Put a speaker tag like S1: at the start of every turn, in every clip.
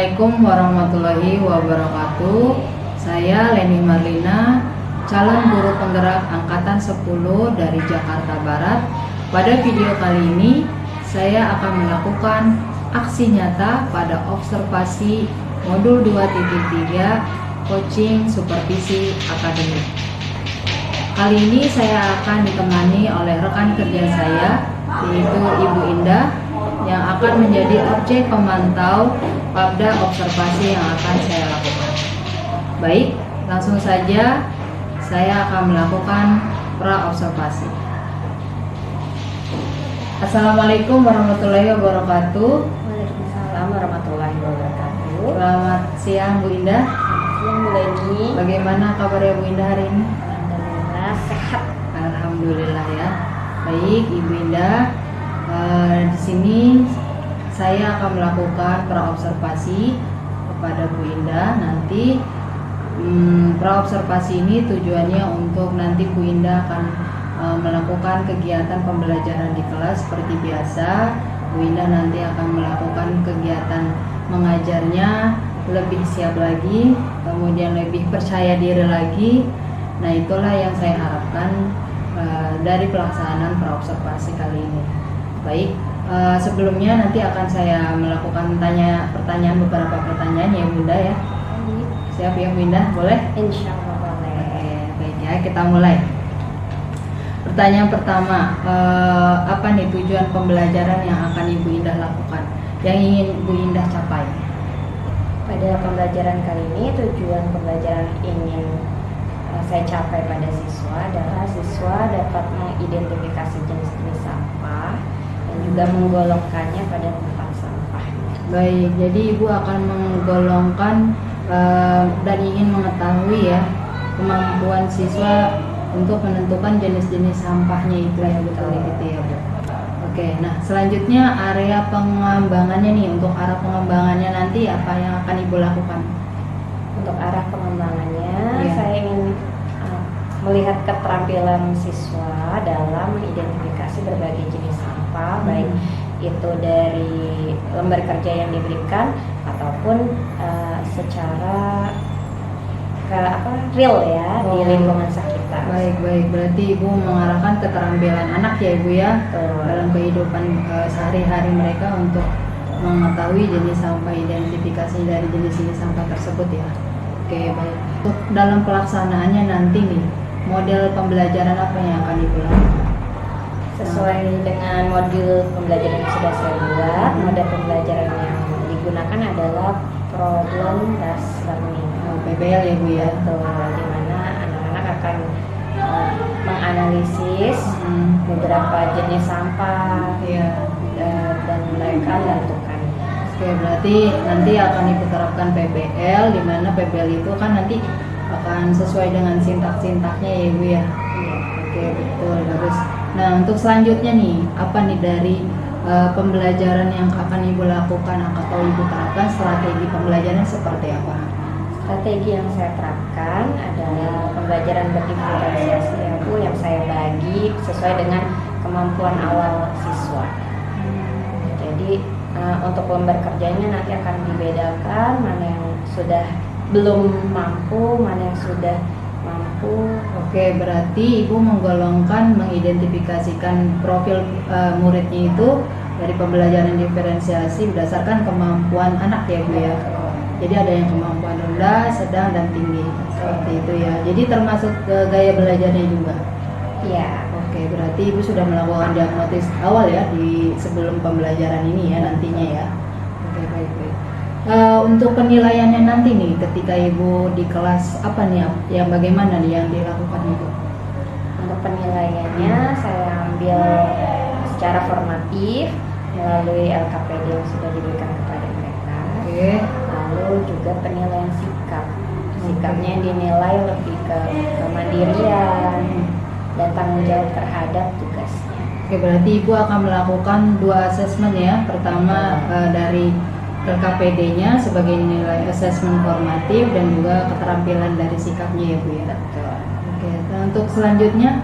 S1: Assalamualaikum warahmatullahi wabarakatuh. Saya Leni Marlina, calon guru penggerak angkatan 10 dari Jakarta Barat. Pada video kali ini, saya akan melakukan aksi nyata pada observasi modul 2.3 coaching supervisi akademik. Kali ini saya akan ditemani oleh rekan kerja saya, yaitu Ibu Indah, yang akan menjadi objek pemantau pada observasi yang akan saya lakukan. Baik, langsung saja saya akan melakukan pra-observasi. Assalamualaikum warahmatullahi wabarakatuh.
S2: Waalaikumsalam warahmatullahi wabarakatuh.
S1: Selamat siang Bu Indah.
S2: Siang Bu Leni.
S1: Bagaimana kabarnya Bu Indah hari ini?
S2: Alhamdulillah sehat.
S1: Alhamdulillah ya. Baik Ibu Indah. Di sini saya akan melakukan pra-observasi kepada Bu Indah. Nanti pra-observasi ini tujuannya untuk nanti Bu Indah akan melakukan kegiatan pembelajaran di kelas seperti biasa. Bu Indah nanti akan melakukan kegiatan mengajarnya lebih siap lagi, kemudian lebih percaya diri lagi. Nah, itulah yang saya harapkan dari pelaksanaan pra-observasi kali ini. Baik, sebelumnya nanti akan saya melakukan beberapa pertanyaan ya Bunda ya. Siap ya Bunda, boleh?
S2: Insya Allah boleh.
S1: Oke, baik ya, kita mulai. Pertanyaan pertama, apa nih tujuan pembelajaran yang akan Ibu Indah lakukan, yang ingin Ibu Indah capai?
S2: Pada pembelajaran kali ini, tujuan pembelajaran ingin saya capai pada siswa adalah siswa dapat mengidentifikasi jenis-jenis sampah dan juga menggolongkannya pada tempat sampahnya.
S1: Baik, jadi Ibu akan menggolongkan dan ingin mengetahui ya kemampuan siswa untuk menentukan jenis-jenis sampahnya itu ya, betul gitu ya Bu. Oke, nah selanjutnya area pengembangannya nih, untuk arah pengembangannya nanti apa yang akan Ibu lakukan?
S2: Untuk arah pengembangannya, saya ingin melihat keterampilan siswa dalam mengidentifikasi berbagai jenis sampah, baik itu dari lembar kerja yang diberikan ataupun secara real ya di lingkungan sekitar.
S1: Baik, berarti Ibu mengarahkan keterampilan anak ya Ibu ya, dalam kehidupan sehari-hari mereka untuk mengetahui jenis sampah, identifikasi dari jenis-jenis sampah tersebut ya. Oke, baik. Untuk dalam pelaksanaannya nanti nih, model pembelajaran apa yang akan Ibu lakukan?
S2: Sesuai dengan modul pembelajaran yang sudah saya buat, model pembelajaran yang digunakan adalah problem based learning.
S1: PBL ya Bu ya.
S2: Betul, di mana anak-anak akan menganalisis beberapa jenis sampah dan mereka menentukan.
S1: Oke, berarti nanti akan Ibu terapkan PBL, di mana PBL itu kan nanti akan sesuai dengan sintak-sintaknya ya Ibu ya. Oke, betul, bagus. Nah, untuk selanjutnya nih, apa nih dari pembelajaran yang akan Ibu lakukan atau Ibu terapkan, strategi pembelajaran seperti apa?
S2: Strategi yang saya terapkan adalah pembelajaran berdiferensiasi ya Bu, yang saya bagi sesuai dengan kemampuan awal siswa. Jadi untuk lembar kerjanya nanti akan dibedakan mana yang sudah belum mampu, mana yang sudah mampu.
S1: Oke, berarti Ibu mengidentifikasikan profil muridnya itu dari pembelajaran diferensiasi berdasarkan kemampuan anak ya Bu ya. Jadi ada yang kemampuan rendah, sedang, dan tinggi seperti itu ya. Jadi termasuk gaya belajarnya juga.
S2: Iya.
S1: Oke, berarti Ibu sudah melakukan diagnosis awal ya di sebelum pembelajaran ini ya nantinya ya. Oke, baik. Untuk penilaiannya nanti nih ketika Ibu di kelas, apa nih yang bagaimana nih yang dilakukan Ibu?
S2: Untuk penilaiannya saya ambil secara formatif melalui LKPD yang sudah diberikan kepada mereka. Lalu juga penilaian sikapnya dinilai lebih ke kemandirian dan tanggung jawab terhadap tugasnya.
S1: Oke, berarti Ibu akan melakukan 2 asesmen ya. Pertama dari LKPD-nya sebagai nilai asesmen formatif dan juga keterampilan dari sikapnya ya Bu ya.
S2: Betul.
S1: Oke, nah untuk selanjutnya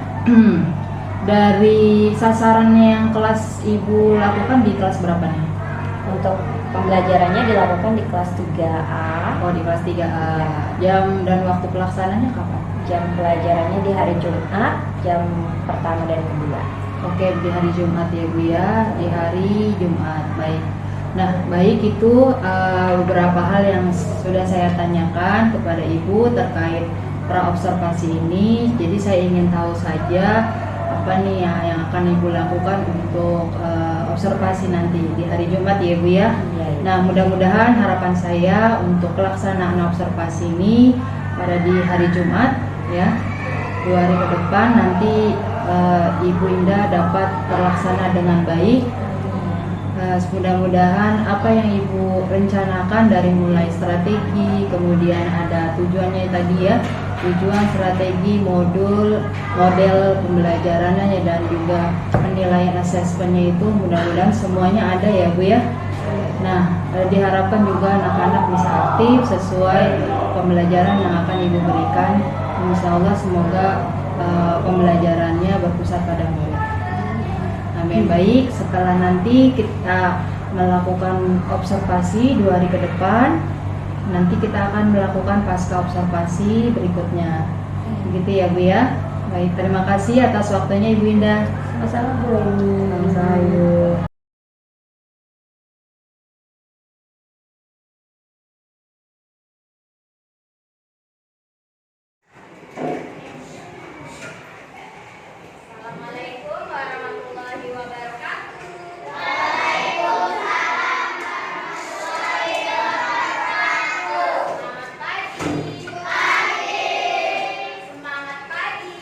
S1: dari sasarannya yang kelas Ibu lakukan di kelas berapa nih?
S2: Untuk pembelajarannya dilakukan di kelas 3A.
S1: Oh, di kelas 3A.
S2: Ya.
S1: Jam dan waktu pelaksananya kapan?
S2: Jam pelajarannya di hari Jumat, jam pertama dan kedua.
S1: Oke, di hari Jumat ya Bu ya, di hari Jumat. Baik. Nah, baik itu beberapa hal yang sudah saya tanyakan kepada Ibu terkait praobservasi ini. Jadi saya ingin tahu saja apa nih yang akan Ibu lakukan untuk observasi nanti di hari Jumat ya Bu ya.
S2: Iya.
S1: Nah, mudah-mudahan harapan saya untuk pelaksanaan observasi ini pada di hari Jumat ya, 2 hari ke depan nanti Ibu Indah dapat terlaksana dengan baik. Mudah-mudahan apa yang Ibu rencanakan dari mulai strategi, kemudian ada tujuannya tadi ya, tujuan, strategi, model pembelajarannya dan juga penilaian asesmennya itu mudah-mudahan semuanya ada ya Bu ya. Nah, diharapkan juga anak-anak bisa aktif sesuai pembelajaran yang akan Ibu berikan. Insya Allah semoga pembelajarannya berpusat pada murid. Amin. Baik, setelah nanti kita melakukan observasi 2 hari ke depan, nanti kita akan melakukan pasca observasi berikutnya. Begitu ya Bu ya. Baik, terima kasih atas waktunya Ibu Indah.
S2: Masalah Bu Leni.
S1: Sama-sama.
S3: Assalamualaikum warahmatullahi wabarakatuh. Selamat pagi. Semangat pagi.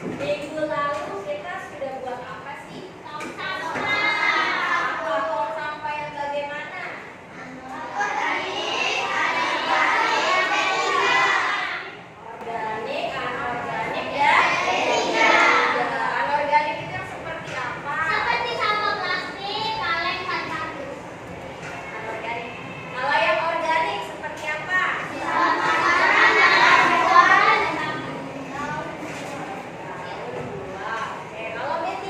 S3: Minggu lalu kita sudah buat apa sih? Tong sampah. Tong sampah yang bagaimana? Organik, anorganik, dan anorganik itu yang seperti apa? Seperti sampah plastik, kaleng, kardus. Anorganik. Kalau yang organik seperti apa? Oke, kalau B3?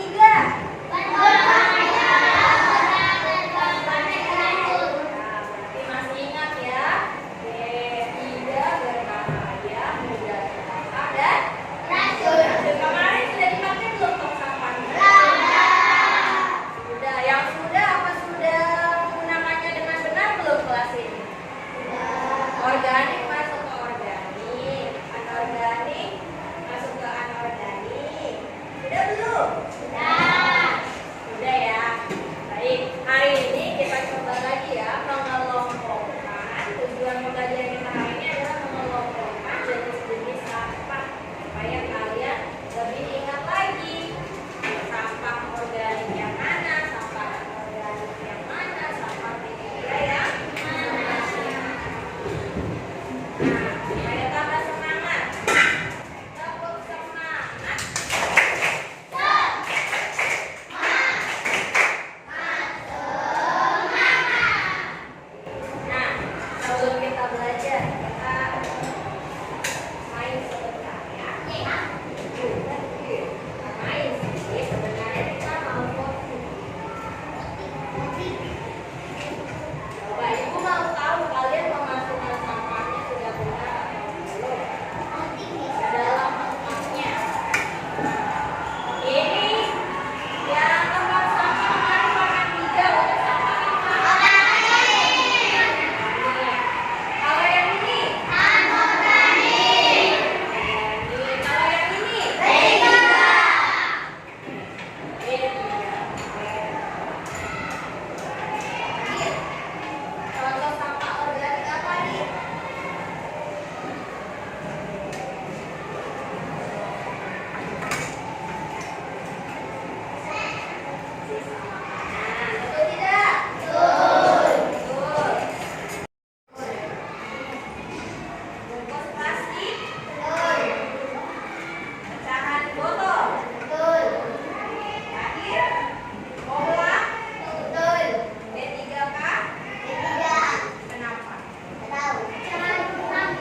S3: Berarti masih ingat ya? B3 berbahaya, mudah terbakar dan racun. Kemarin sudah dipakai belum tong sampahnya? Sudah. Yang sudah apa sudah menggunakannya dengan benar belum kelas ini? Organik masuk ke organik, anorganik masuk ke anorganik. Sudah belum? Sudah ya. Baik, hari ini kita coba lagi ya mengelompokkan. Tujuan pembelajaran kita hari ini adalah mengelompokkan jenis-jenis sampah supaya kalian lebih ingat lagi sampah organik yang mana, sampah anorganik yang mana, sampah kimia yang mana. Nah, supaya tambah semangat. Tepuk semangat. Nah, sebelum kita belajar, kita main sebentar ya. Kita main sih, sebenarnya kita mau voting. Coba ibu mau tahu kalian memasukkan sampahnya sudah benar atau belum? Ke dalam tempatnya. Ini yang tempat sampah kemarin warna hijau udah sampah apa? Kalau yang ini? Anorganik. Kalau yang ini? B3. Contoh sampah organik apa nih? Betul tidak? Betul. Bungkus plastik? Pecahan botol? Akhir? Bola? B3K? Kenapa? Karena tidak terbakar.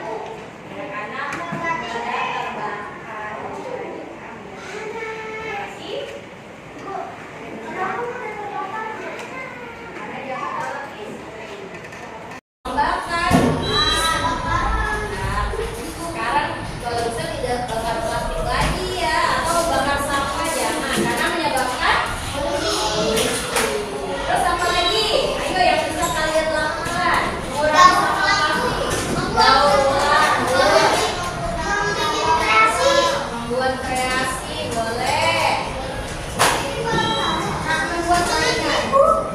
S3: Masih? Karena jangan dalam istri. Membakar. Nah, sekarang kalau bisa tidak bakar plastik lagi ya, atau bakar sampah jangan, karena menyebabkan polusi. Terus apa lagi? Ayo yang bisa kalian lakukan. Mengurangi sampah plastik. Daur ulang. Membuat kreasi boleh.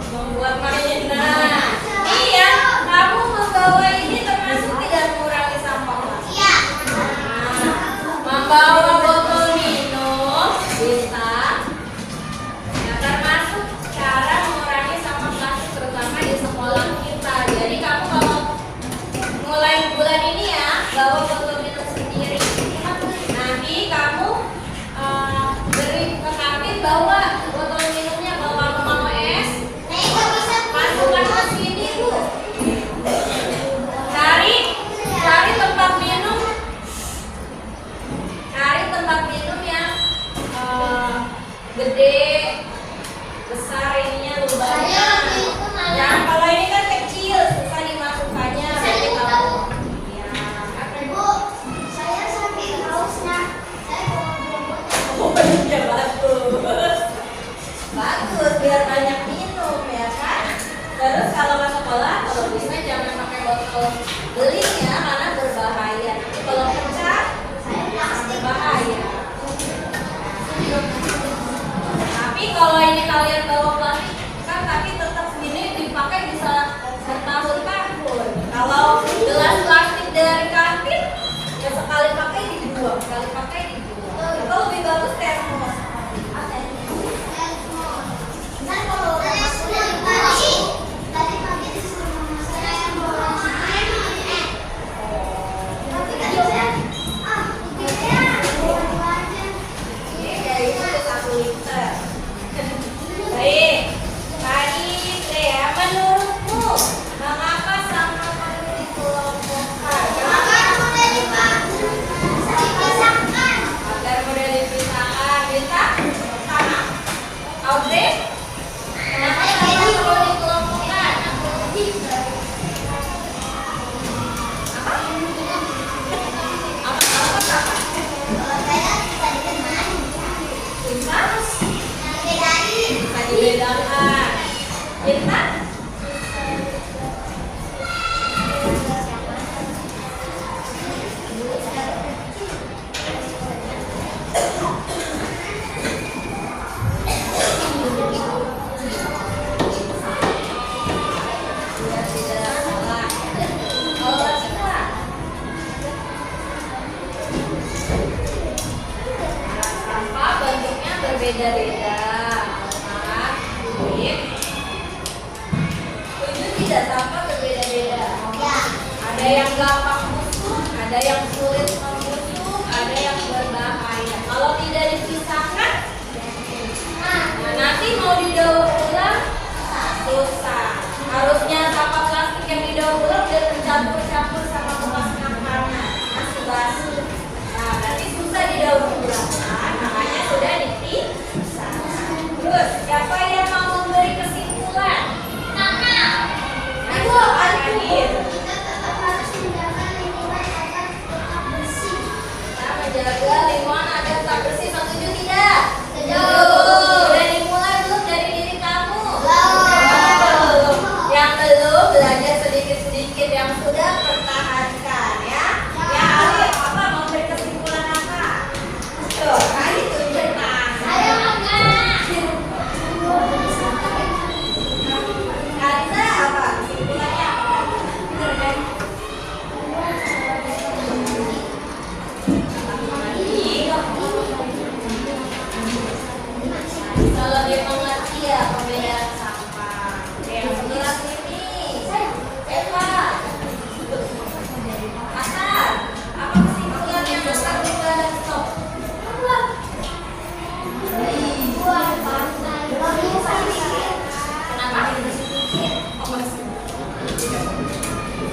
S3: Membuat mainan. Iya, kamu membawa ini termasuk tidak mengurangi sampah plastik. Membawa botol minum bisa. Ya, termasuk cara mengurangi sampah plastik terutama di sekolah kita. Jadi kamu kalau mulai bulan ini ya bawa botol minum sendiri. Nanti kamu beri ke kantin bawa botol minumnya, bawa mau es. Masukkan ke sini Bu. Cari tempat minum. Cari tempat minum yang gede, besar ininya lubangnya. Jangan kalau ini kan kecil, susah dimasukkannya. Nanti kamu. Ya. Oh iya bagus. Bagus biar banyak minum ya kan. Terus kalau ke sekolah kalau bisa jangan pakai botol beling ya karena berbahaya. Nanti kalau pecah berbahaya. Tapi kalau ini kalian bawa plastik kan tapi tetap ini dipakai bisa bertahun-tahun. Kalau gelas plastik dari kantin ya sekali pakai dibuang, sekali pakai dibuang. Itu lebih bagus berbeda-beda. Tujuh tidak sampah berbeda-beda. Ada yang gampang busuk, ada yang sulit membusuk, ada yang berbahaya. Kalau tidak dipisahkan, nah nanti mau didaur ulang susah. Harusnya sampah plastik yang didaur ulang udah tercampur-campur sama bekas makanan, masih basuh. Nah nanti susah didaur ulang. Makanya sudah dipisah. Terus siapa yang mau memberi kesimpulan? Ibu, Adit. Menjaga lingkungan agar tetap bersih, setuju tidak? Setuju. Sudah dimulai belum dari diri kamu? Belum. Yang belum belajar sedikit-sedikit, yang sudah pertahankan ya. Ya Alif, apa mau beri kesimpulan apa? Tuh, kali tunjuk tangan. Ayo Kaliza apa? Kesimpulannya apa? Bener kan? Kalau dia mengerti ya pembedaan sampah. Yang sebelah sini, Eva, Asar, apa kesimpulan yang Asar buka dan stop? Kenapa?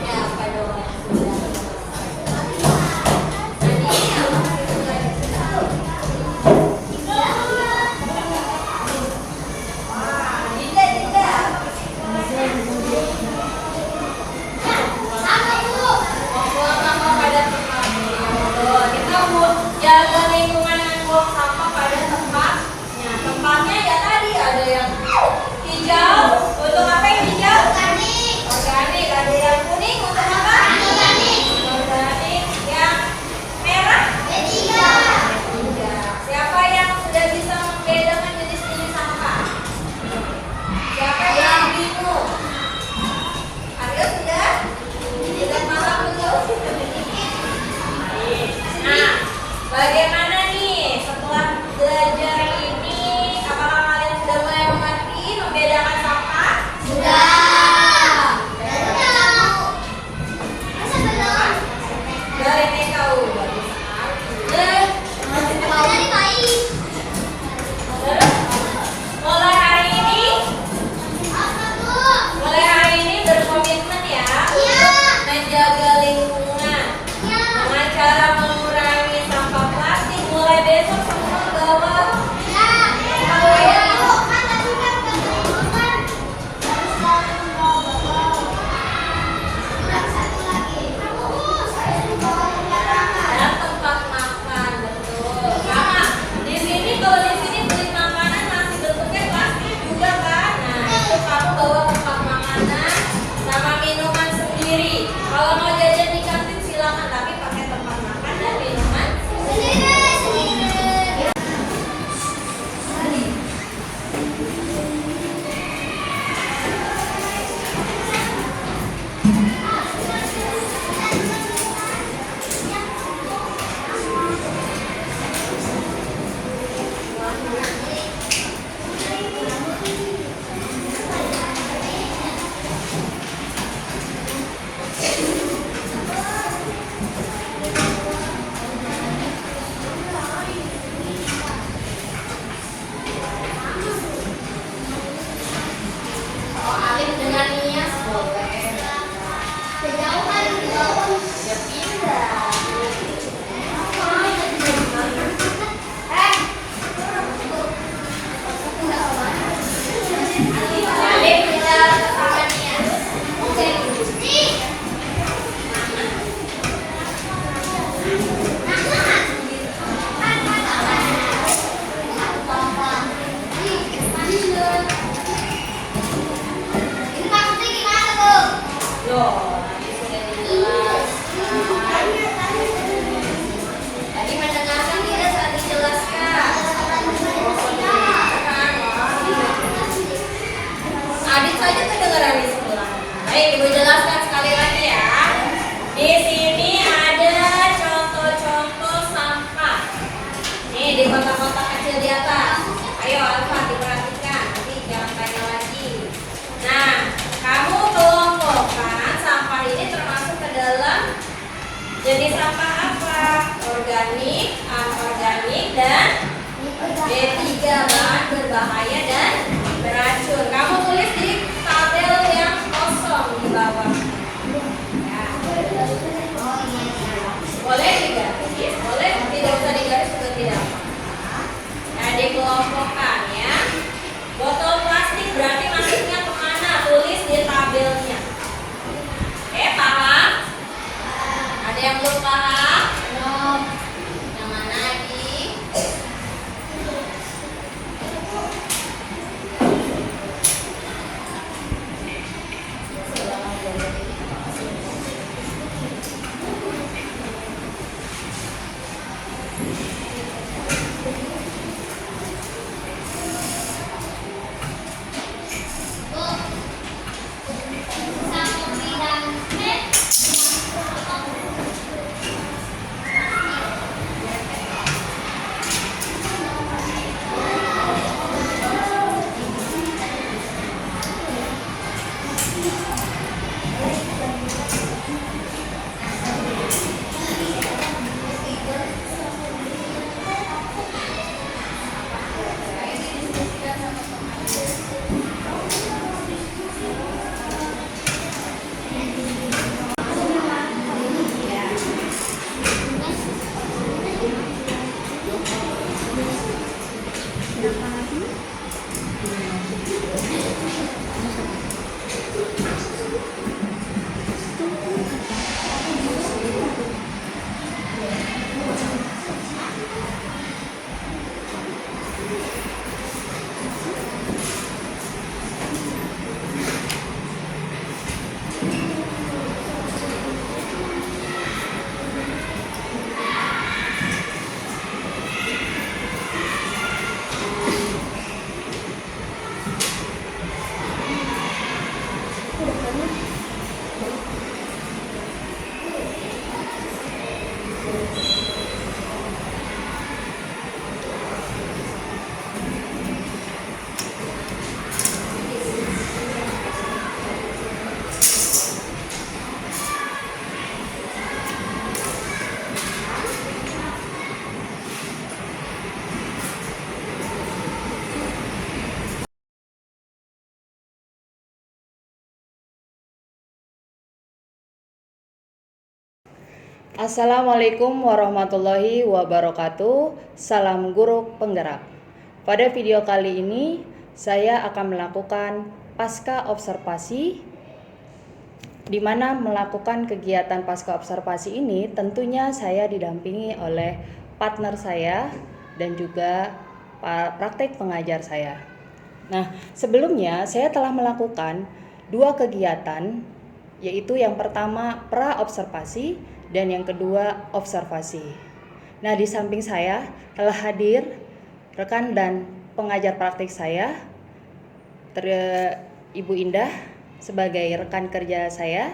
S3: Ya, apa dong? Jaga lingkungan dan buang sampah pada tempatnya. Tempatnya ya tadi ada yang hijau. Untuk apa yang hijau? Organik. Ada yang kuning untuk apa? Organik. Yang merah? Tiga. Siapa yang sudah bisa membedakan jenis-jenis sampah? Siapa yang bingung? Aryo sudah? Sudah malam belum? Nah, bagaimana nih setelah belajar ini? Apakah kalian sudah mulai mengerti membedakan sampah? Sudah. Dari TKU bagus sekali. Dan mulai hari ini berkomitmen ya untuk menjaga lingkungan dengan cara mengurangi sampah plastik. Mulai besok semua bawa dan tempat makan, betul. Sama di sini, kalau di sini beli makanan masih bentuknya plastik juga kan. Nah itu kamu bawa tempat makanan sama minuman sendiri. Kalau mau jajan di kantin silakan, tapi pakai tempat makan dan minuman sendiri. Alif dengan Nias boleh. Ya pindah. Alif pindah sama Nias. Loh, sudah dijelaskan. Tadi mendengarkan tidak saat dijelaskan. Adit saja kedengaran di sebelah. Baik, Ibu jelaskan sekali lagi ya. Di sini ada contoh-contoh sampah. Nih di kotak-kotak kecil di atas. Ayo Alfa diperhatikan, nanti jangan tanya lagi. Nah, kamu kelompokkan sampah ini termasuk ke dalam jenis sampah apa? Organik, anorganik, dan B3, bahan berbahaya dan beracun. Kamu tulis di tabel yang kosong di bawah. Ya. Boleh digaris, boleh tidak usah digaris juga tidak apa-apa. Nah, dikelompokkan ya. Botol plastik berarti masuknya kemana? Tulis di tabelnya. Oke, paham? Ada yang belum paham? Belum. Yang mana lagi?
S1: Assalamualaikum warahmatullahi wabarakatuh. Salam guru penggerak. Pada video kali ini saya akan melakukan pasca observasi, di mana melakukan kegiatan pasca observasi ini tentunya saya didampingi oleh partner saya dan juga praktek pengajar saya. Nah, sebelumnya saya telah melakukan 2 kegiatan, yaitu yang pertama pra-observasi dan yang kedua observasi. Nah, di samping saya telah hadir rekan dan pengajar praktik saya, Ibu Indah sebagai rekan kerja saya,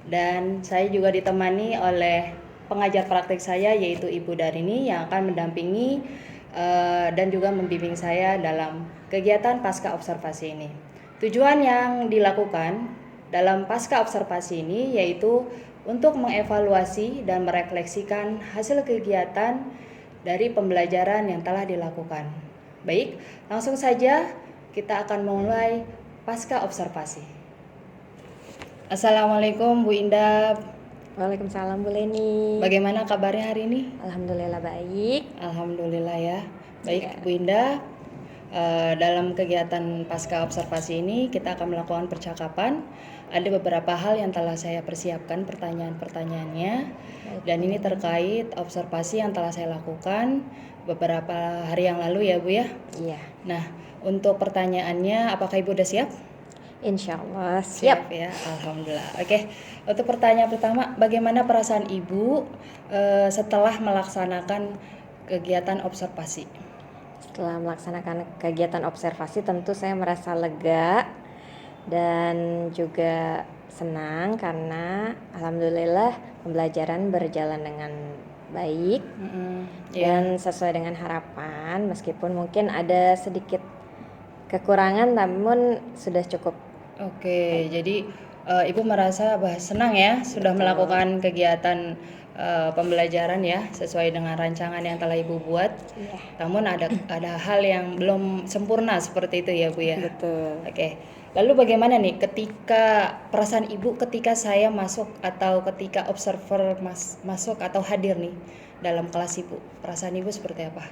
S1: dan saya juga ditemani oleh pengajar praktik saya yaitu Ibu Darini yang akan mendampingi dan juga membimbing saya dalam kegiatan pasca observasi ini. Tujuan yang dilakukan dalam pasca observasi ini yaitu untuk mengevaluasi dan merefleksikan hasil kegiatan dari pembelajaran yang telah dilakukan. Baik, langsung saja kita akan memulai pasca observasi. Assalamualaikum Bu Indah.
S2: Waalaikumsalam Bu Leni.
S1: Bagaimana kabarnya hari ini?
S2: Alhamdulillah baik.
S1: Alhamdulillah ya. Baik
S2: Ya.
S1: Bu Indah, dalam kegiatan pasca observasi ini kita akan melakukan percakapan. Ada beberapa hal yang telah saya persiapkan pertanyaan-pertanyaannya, dan ini terkait observasi yang telah saya lakukan beberapa hari yang lalu ya Bu ya.
S2: Iya.
S1: Nah, untuk pertanyaannya apakah Ibu udah siap?
S2: Insya Allah siap.
S1: Ya, Alhamdulillah. Oke, untuk pertanyaan pertama, bagaimana perasaan Ibu setelah melaksanakan kegiatan observasi?
S2: Setelah melaksanakan kegiatan observasi tentu saya merasa lega dan juga senang karena alhamdulillah pembelajaran berjalan dengan baik
S1: Ya.
S2: dan sesuai dengan harapan, meskipun mungkin ada sedikit kekurangan namun sudah cukup.
S1: Oke, jadi Ibu merasa senang ya sudah
S2: Betul.
S1: melakukan kegiatan pembelajaran ya sesuai dengan rancangan yang telah Ibu buat.
S2: Iya.
S1: Namun ada hal yang belum sempurna seperti itu ya Bu ya.
S2: Betul.
S1: Oke. Lalu bagaimana nih ketika perasaan Ibu ketika saya masuk atau ketika observer masuk atau hadir nih dalam kelas Ibu? Perasaan Ibu seperti apa?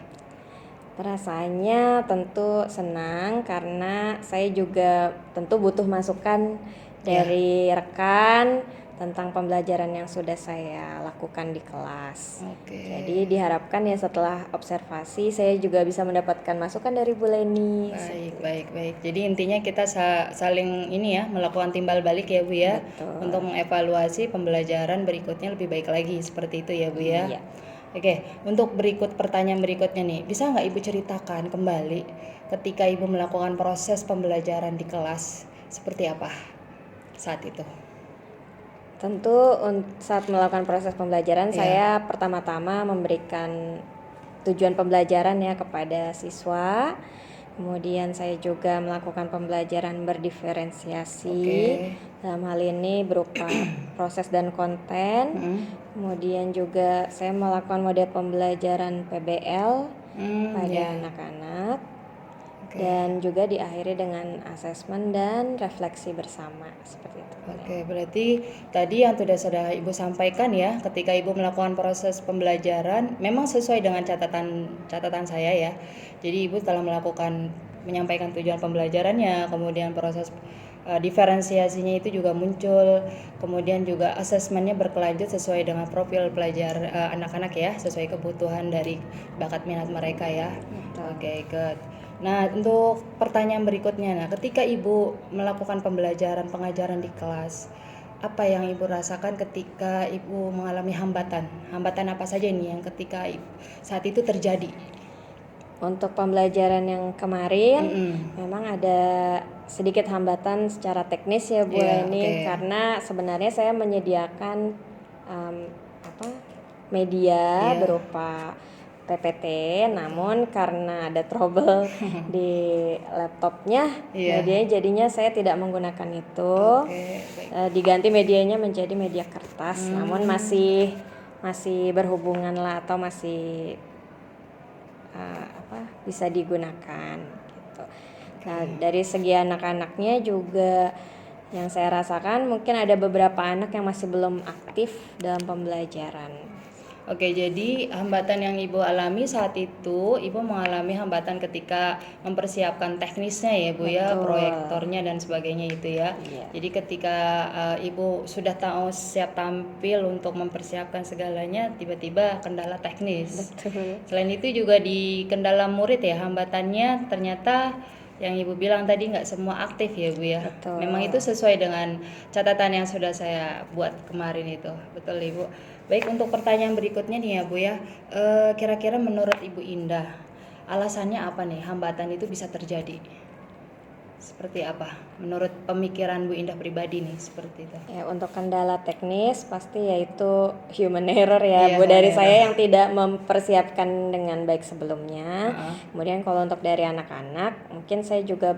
S2: Perasaannya tentu senang karena saya juga tentu butuh masukan dari rekan tentang pembelajaran yang sudah saya lakukan di kelas.
S1: Oke.
S2: Jadi diharapkan ya setelah observasi saya juga bisa mendapatkan masukan dari Bu Leni.
S1: Baik. Jadi intinya kita saling ini ya melakukan timbal balik ya Bu ya.
S2: Betul.
S1: Untuk mengevaluasi pembelajaran berikutnya lebih baik lagi seperti itu ya Bu ya.
S2: Iya.
S1: Oke, untuk pertanyaan berikutnya nih, bisa nggak Ibu ceritakan kembali ketika Ibu melakukan proses pembelajaran di kelas seperti apa saat itu?
S2: Tentu saat melakukan proses pembelajaran saya pertama-tama memberikan tujuan pembelajaran ya kepada siswa. Kemudian saya juga melakukan pembelajaran berdiferensiasi. Dalam hal ini berupa proses dan konten. Kemudian juga saya melakukan model pembelajaran PBL pada anak-anak. Dan juga diakhiri dengan asesmen dan refleksi bersama seperti itu.
S1: Oke, berarti tadi yang sudah Ibu sampaikan ya, ketika Ibu melakukan proses pembelajaran, memang sesuai dengan catatan saya ya. Jadi Ibu telah menyampaikan tujuan pembelajarannya, kemudian proses diferensiasinya itu juga muncul, kemudian juga asesmennya berkelanjut sesuai dengan profil pelajar anak-anak ya, sesuai kebutuhan dari bakat minat mereka ya. Oke, good. Nah, untuk pertanyaan berikutnya, ketika Ibu melakukan pengajaran di kelas, apa yang Ibu rasakan ketika Ibu mengalami hambatan? Hambatan apa saja nih yang ketika saat itu terjadi?
S2: Untuk pembelajaran yang kemarin, memang ada sedikit hambatan secara teknis ya Bu Leni, karena sebenarnya saya menyediakan media berupa PPT, namun karena ada trouble di laptopnya, medianya jadinya saya tidak menggunakan itu. Diganti medianya menjadi media kertas, namun masih berhubungan lah atau masih bisa digunakan gitu. Nah, dari segi anak-anaknya juga yang saya rasakan mungkin ada beberapa anak yang masih belum aktif dalam pembelajaran.
S1: Oke, jadi hambatan yang Ibu alami saat itu, Ibu mengalami hambatan ketika mempersiapkan teknisnya ya Bu ya, proyektornya dan sebagainya itu ya. Jadi ketika Ibu sudah tahu siap tampil untuk mempersiapkan segalanya, tiba-tiba kendala teknis.
S2: Betul.
S1: Selain itu juga di kendala murid ya, hambatannya ternyata yang Ibu bilang tadi nggak semua aktif ya Bu ya.
S2: Betul.
S1: Memang itu sesuai dengan catatan yang sudah saya buat kemarin itu. Betul Ibu. Baik, untuk pertanyaan berikutnya nih ya Bu ya, kira-kira menurut Ibu Indah, alasannya apa nih hambatan itu bisa terjadi? Seperti apa? Menurut pemikiran Bu Indah pribadi nih, seperti itu.
S2: Ya, untuk kendala teknis pasti yaitu human error ya Bu, dari saya yang tidak mempersiapkan dengan baik sebelumnya. Kemudian kalau untuk dari anak-anak, mungkin saya juga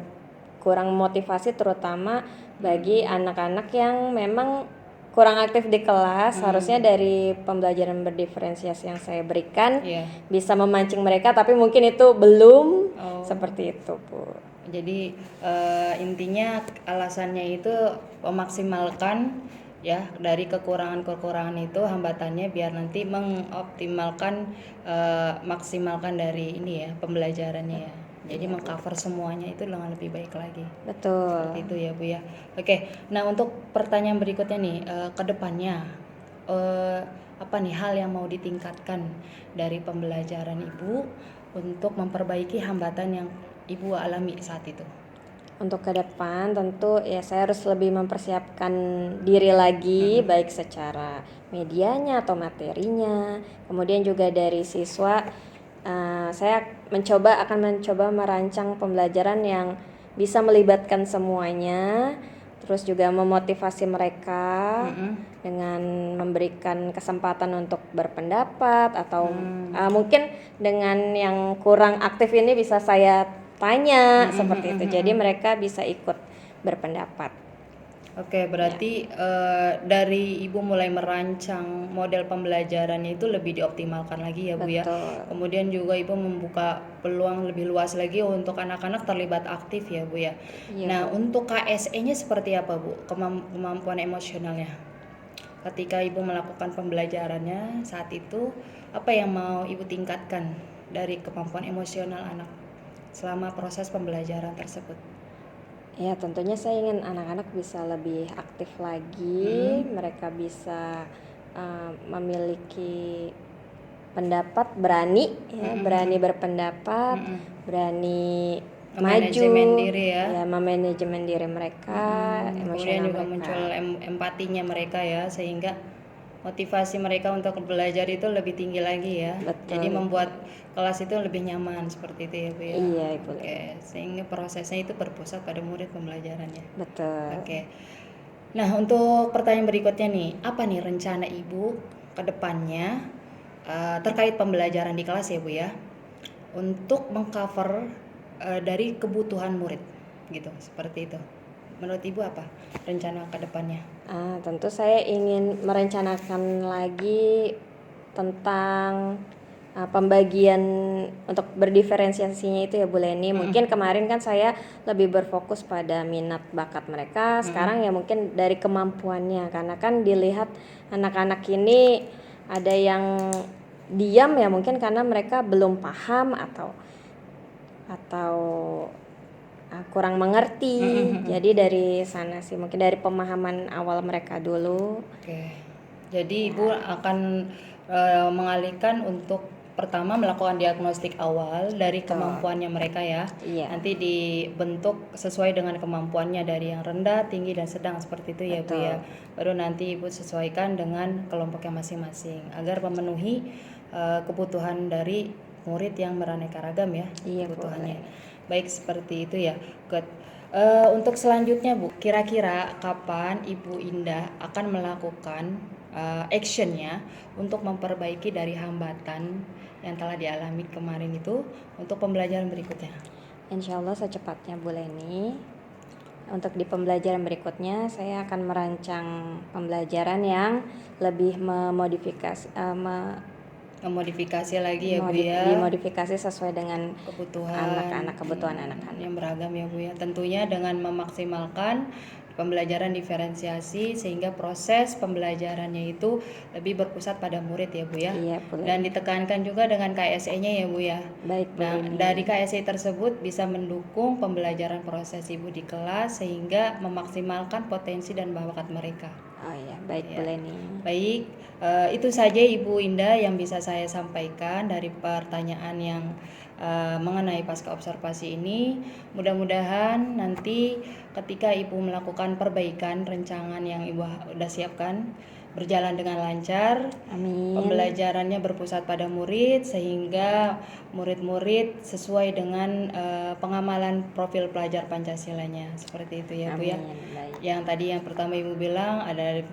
S2: kurang motivasi terutama bagi anak-anak yang memang kurang aktif di kelas. Harusnya dari pembelajaran berdiferensiasi yang saya berikan bisa memancing mereka, tapi mungkin itu belum seperti itu Bu.
S1: Jadi intinya alasannya itu memaksimalkan ya dari kekurangan itu hambatannya biar nanti mengoptimalkan maksimalkan dari ini ya pembelajarannya ya. Jadi mengcover semuanya itu dengan lebih baik lagi.
S2: Betul.
S1: Seperti itu ya Bu ya. Oke, nah untuk pertanyaan berikutnya nih, ke depannya apa nih hal yang mau ditingkatkan dari pembelajaran Ibu untuk memperbaiki hambatan yang Ibu alami saat itu?
S2: Untuk ke depan tentu ya saya harus lebih mempersiapkan diri lagi, baik secara medianya atau materinya. Kemudian juga dari siswa, saya akan mencoba merancang pembelajaran yang bisa melibatkan semuanya, terus juga memotivasi mereka
S1: Mm-mm.
S2: dengan memberikan kesempatan untuk berpendapat atau mungkin dengan yang kurang aktif ini bisa saya tanya seperti itu. Jadi mereka bisa ikut berpendapat.
S1: Oke, berarti dari Ibu mulai merancang model pembelajarannya itu lebih dioptimalkan lagi ya Bu ya.
S2: Betul.
S1: Kemudian juga Ibu membuka peluang lebih luas lagi untuk anak-anak terlibat aktif ya Bu ya.
S2: Iya,
S1: Nah,
S2: Bu.
S1: untuk KSE-nya seperti apa Bu? Kemampuan emosionalnya. Ketika Ibu melakukan pembelajarannya saat itu, apa yang mau Ibu tingkatkan dari kemampuan emosional anak selama proses pembelajaran tersebut?
S2: Ya, tentunya saya ingin anak-anak bisa lebih aktif lagi, mereka bisa memiliki pendapat, berani ya, berani berpendapat, berani
S1: Memanajemen
S2: maju,
S1: diri ya.
S2: memanajemen diri mereka,
S1: Kemudian
S2: emosional
S1: juga
S2: mereka.
S1: muncul empatinya mereka ya, sehingga motivasi mereka untuk belajar itu lebih tinggi lagi ya.
S2: Betul.
S1: Jadi membuat kelas itu lebih nyaman seperti itu ya Bu ya.
S2: Iya, Ibu.
S1: Oke, sehingga prosesnya itu berpusat pada murid pembelajarannya.
S2: Betul.
S1: Oke. Nah, untuk pertanyaan berikutnya nih, apa nih rencana Ibu ke depannya terkait pembelajaran di kelas ya Bu ya, untuk mengcover dari kebutuhan murid gitu, seperti itu. Menurut Ibu apa rencana ke depannya?
S2: Tentu saya ingin merencanakan lagi tentang pembagian untuk berdiferensiasinya itu ya Bu Leni. Mungkin kemarin kan saya lebih berfokus pada minat bakat mereka. Sekarang ya mungkin dari kemampuannya, karena kan dilihat anak-anak ini ada yang diam ya mungkin karena mereka belum paham atau kurang mengerti. Jadi dari sana sih mungkin dari pemahaman awal mereka dulu.
S1: Oke. Jadi Ibu akan mengalihkan untuk pertama melakukan diagnostik awal dari kemampuannya mereka ya.
S2: Iya.
S1: Nanti dibentuk sesuai dengan kemampuannya dari yang rendah, tinggi dan sedang seperti itu ya Bu ya. Baru nanti Ibu sesuaikan dengan kelompoknya masing-masing agar memenuhi kebutuhan dari murid yang beraneka ragam ya.
S2: Iya,
S1: kebutuhannya. Baik seperti itu ya. Good. Untuk selanjutnya Bu, kira-kira kapan Ibu Indah akan melakukan actionnya untuk memperbaiki dari hambatan yang telah dialami kemarin itu untuk pembelajaran berikutnya?
S2: Insya Allah secepatnya Bu Leni. Untuk di pembelajaran berikutnya saya akan merancang pembelajaran yang lebih memodifikasi
S1: lagi ya Bu ya,
S2: dimodifikasi sesuai dengan
S1: kebutuhan
S2: anak-anak
S1: yang beragam ya Bu ya. Tentunya dengan memaksimalkan pembelajaran diferensiasi sehingga proses pembelajarannya itu lebih berpusat pada murid ya Bu ya.
S2: Iya, Bu Leni.
S1: Dan ditekankan juga dengan KSE-nya ya Bu ya.
S2: Baik, Bu
S1: Nah,
S2: Leni.
S1: dari KSE tersebut bisa mendukung pembelajaran proses Ibu di kelas sehingga memaksimalkan potensi dan bakat mereka.
S2: Oh iya, baik Bu Leni.
S1: Baik, itu saja Ibu Indah yang bisa saya sampaikan dari pertanyaan yang mengenai pasca observasi ini. Mudah-mudahan nanti ketika Ibu melakukan perbaikan rencangan yang Ibu sudah siapkan berjalan dengan lancar.
S2: Amin.
S1: Pembelajarannya berpusat pada murid sehingga murid-murid sesuai dengan pengamalan profil pelajar Pancasilanya. Seperti itu ya Bu ya.
S2: Baik.
S1: Yang tadi yang pertama Ibu bilang ada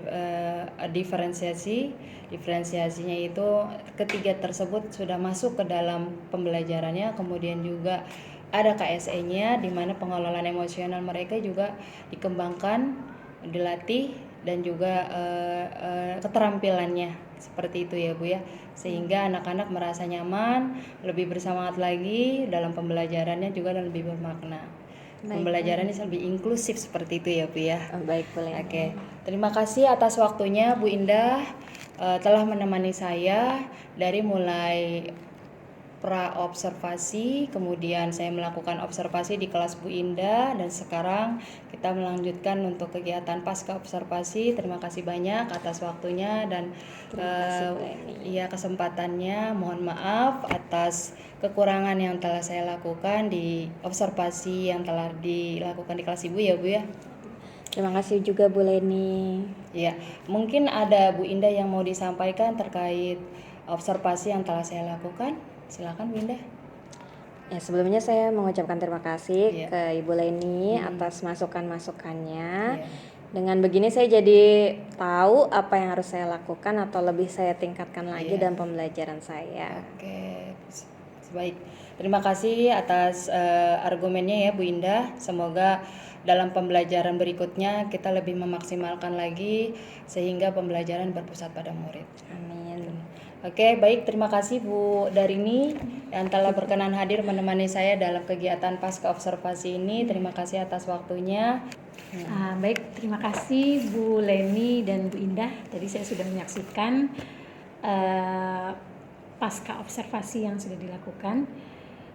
S1: diferensiasinya itu ketiga tersebut sudah masuk ke dalam pembelajarannya. Kemudian juga ada KSE-nya di mana pengelolaan emosional mereka juga dikembangkan, dilatih, dan juga keterampilannya seperti itu ya Bu ya, sehingga anak-anak merasa nyaman, lebih bersemangat lagi dalam pembelajarannya juga dan lebih bermakna. Pembelajarannya lebih inklusif seperti itu ya Bu ya.
S2: Baik Bu Leni.
S1: Oke, terima kasih atas waktunya Bu Indah telah menemani saya dari mulai pra-observasi, kemudian saya melakukan observasi di kelas Bu Indah, dan sekarang kita melanjutkan untuk kegiatan pasca observasi. Terima kasih banyak atas waktunya dan kesempatannya. Mohon maaf atas kekurangan yang telah saya lakukan di observasi yang telah dilakukan di kelas Ibu ya Bu ya.
S2: Terima kasih juga Bu Leni.
S1: Ya, mungkin ada Bu Indah yang mau disampaikan terkait observasi yang telah saya lakukan. Silakan Bu Indah.
S2: Ya, sebelumnya saya mengucapkan terima kasih
S1: Iya.
S2: ke Ibu Leni atas masukan-masukannya.
S1: Iya.
S2: Dengan begini saya jadi tahu apa yang harus saya lakukan atau lebih saya tingkatkan lagi
S1: Iya.
S2: dalam pembelajaran saya.
S1: Oke, baik. Terima kasih atas argumennya ya Bu Indah. Semoga dalam pembelajaran berikutnya kita lebih memaksimalkan lagi sehingga pembelajaran berpusat pada murid.
S2: Amin.
S1: Oke, baik. Terima kasih Bu Darini yang telah berkenan hadir menemani saya dalam kegiatan pasca observasi ini. Terima kasih atas waktunya.
S4: Baik, terima kasih Bu Leni dan Bu Indah. Tadi saya sudah menyaksikan pasca observasi yang sudah dilakukan,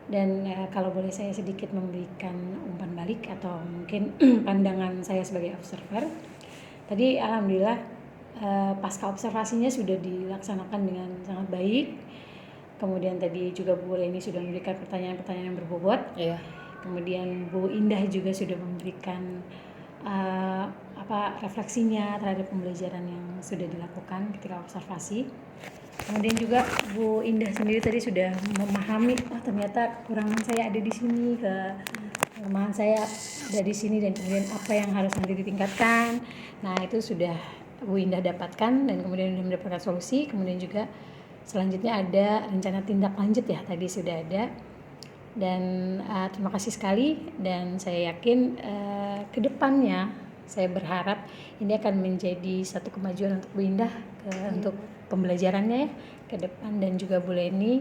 S4: dan kalau boleh saya sedikit memberikan umpan balik atau mungkin pandangan saya sebagai observer. Tadi alhamdulillah pasca observasinya sudah dilaksanakan dengan sangat baik. Kemudian tadi juga Bu Leni sudah memberikan pertanyaan-pertanyaan yang berbobot.
S1: Iya.
S4: Kemudian Bu Indah juga sudah memberikan refleksinya terhadap pembelajaran yang sudah dilakukan ketika observasi. Kemudian juga Bu Indah sendiri tadi sudah memahami, ternyata kekurangan saya ada di sini, kelemahan saya ada di sini, dan kemudian apa yang harus nanti ditingkatkan. Nah, itu sudah Bu Indah dapatkan dan kemudian mendapatkan solusi. Kemudian juga selanjutnya ada rencana tindak lanjut ya, tadi sudah ada. Dan terima kasih sekali, dan saya yakin ke depannya saya berharap ini akan menjadi satu kemajuan untuk Bu Indah untuk pembelajarannya ya ke depan, dan juga Bu Leni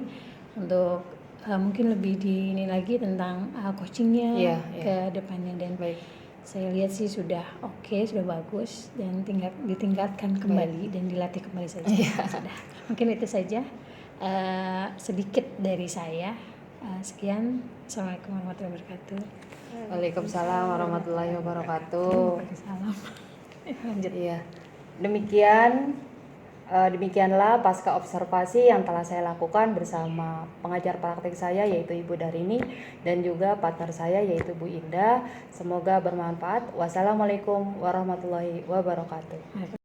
S4: untuk mungkin lebih ini lagi tentang coachingnya ke depannya. Dan
S1: Baik.
S4: saya lihat sih sudah oke, sudah bagus, dan tinggal ditingkatkan kembali dan dilatih kembali saja. Sudah. Mungkin itu saja sedikit dari saya. Sekian. Assalamualaikum warahmatullahi wabarakatuh.
S1: Waalaikumsalam warahmatullahi wabarakatuh.
S4: Salam. Lanjut.
S1: Iya. Demikianlah pasca observasi yang telah saya lakukan bersama pengajar praktik saya yaitu Ibu Darini dan juga partner saya yaitu Bu Indah. Semoga bermanfaat. Wassalamualaikum warahmatullahi wabarakatuh.